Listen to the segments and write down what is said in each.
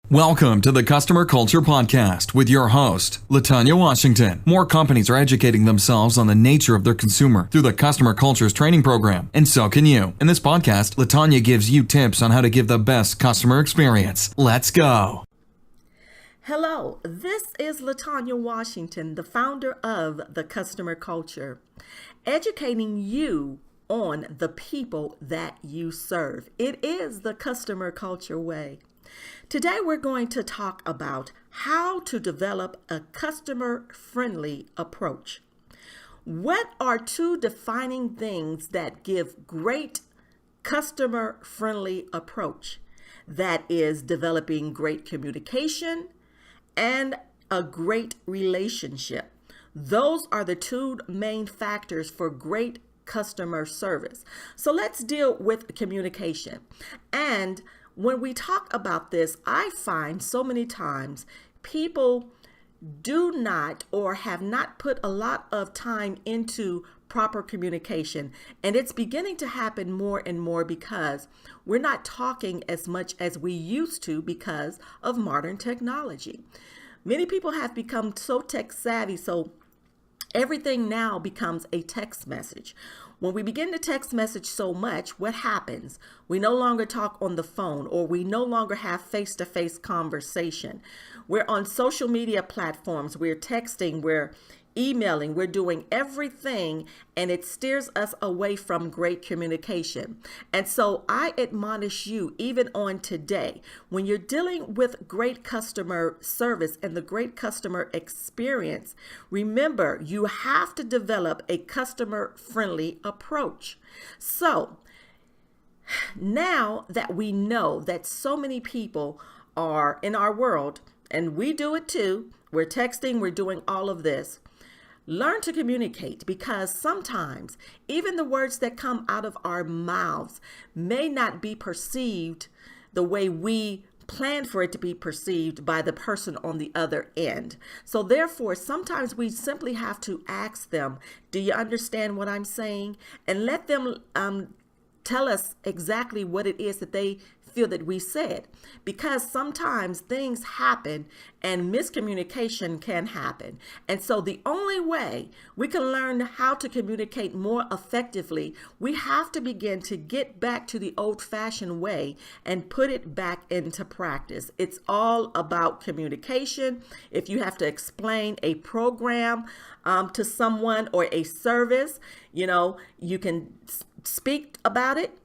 Welcome to the Customer Culture Podcast with your host, LaTanya Washington. More companies are educating themselves on the nature of their consumer through the Customer Cultures training program, and so can you. In this podcast, LaTanya gives you tips on how to give the best customer experience. Let's go. Hello, this is LaTanya Washington, the founder of the Customer Culture, educating you on the people that you serve. It is the Customer Culture way. Today we're going to talk about how to develop a customer-friendly approach. What are two defining things that give great customer-friendly approach? That is developing great communication and a great relationship. Those are the two main factors for great customer service. So let's deal with communication. And when we talk about this, I find so many times people do not or have not put a lot of time into proper communication. And it's beginning to happen more and more because we're not talking as much as we used to because of modern technology. Many people have become so tech savvy, so everything now becomes a text message. When we begin to text message so much, what happens? We no longer talk on the phone, or we no longer have face-to-face conversation. We're on social media platforms, we're texting, we're emailing, we're doing everything, and it steers us away from great communication. And so I admonish you, even on today, when you're dealing with great customer service and the great customer experience, remember you have to develop a customer-friendly approach. So now that we know that so many people are in our world, and we do it too, we're texting, we're doing all of this. Learn to communicate, because sometimes even the words that come out of our mouths may not be perceived the way we planned for it to be perceived by the person on the other end. So therefore, sometimes we simply have to ask them, do you understand what I'm saying? And let them tell us exactly what it is that they feel that we said, because sometimes things happen and miscommunication can happen. And so the only way we can learn how to communicate more effectively, we have to begin to get back to the old-fashioned way and put it back into practice. It's all about communication. If you have to explain a program to someone or a service, you can speak about it.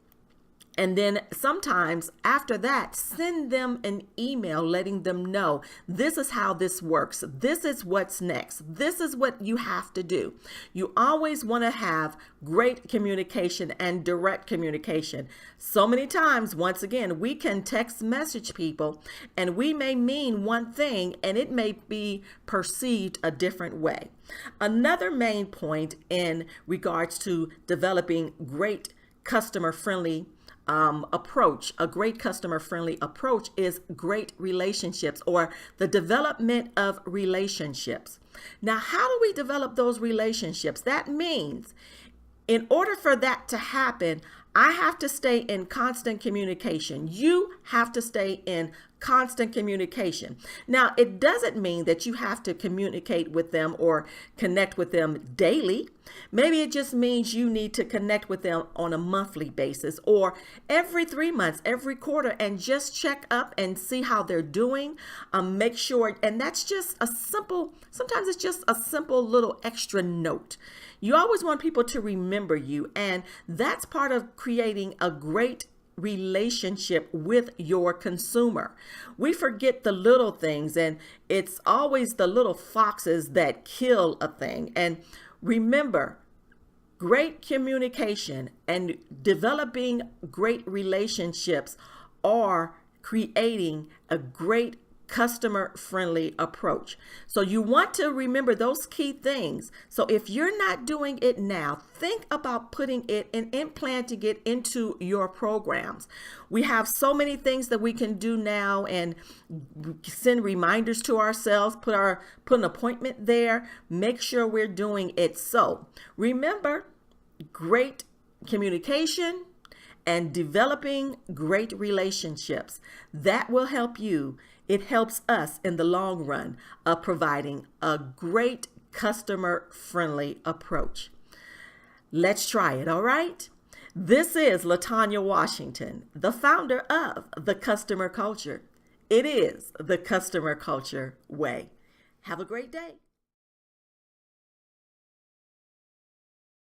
And then sometimes after that, send them an email letting them know this is how this works. This is what's next. This is what you have to do. You always want to have great communication and direct communication. So many times, once again, we can text message people and we may mean one thing and it may be perceived a different way. Another main point in regards to developing great customer-friendly a great customer-friendly approach is great relationships, or the development of relationships. Now, how do we develop those relationships? That means in order for that to happen, I have to stay in constant communication. You have to stay in constant communication. Now, it doesn't mean that you have to communicate with them or connect with them daily. Maybe it just means you need to connect with them on a monthly basis or every 3 months, every quarter, and just check up and see how they're doing. Make sure, and that's just sometimes it's just a simple little extra note. You always want people to remember you, and that's part of creating a great relationship with your consumer. We forget the little things, and it's always the little foxes that kill a thing. And remember, great communication and developing great relationships are creating a great customer-friendly approach. So you want to remember those key things. So if you're not doing it now, think about putting it and implanting it into your programs. We have so many things that we can do now and send reminders to ourselves, put an appointment there, make sure we're doing it. So remember, great communication and developing great relationships. That will help you It helps us in the long run of providing a great customer-friendly approach. Let's try it, all right? This is LaTanya Washington, the founder of The Customer Culture. It is the customer culture way. Have a great day.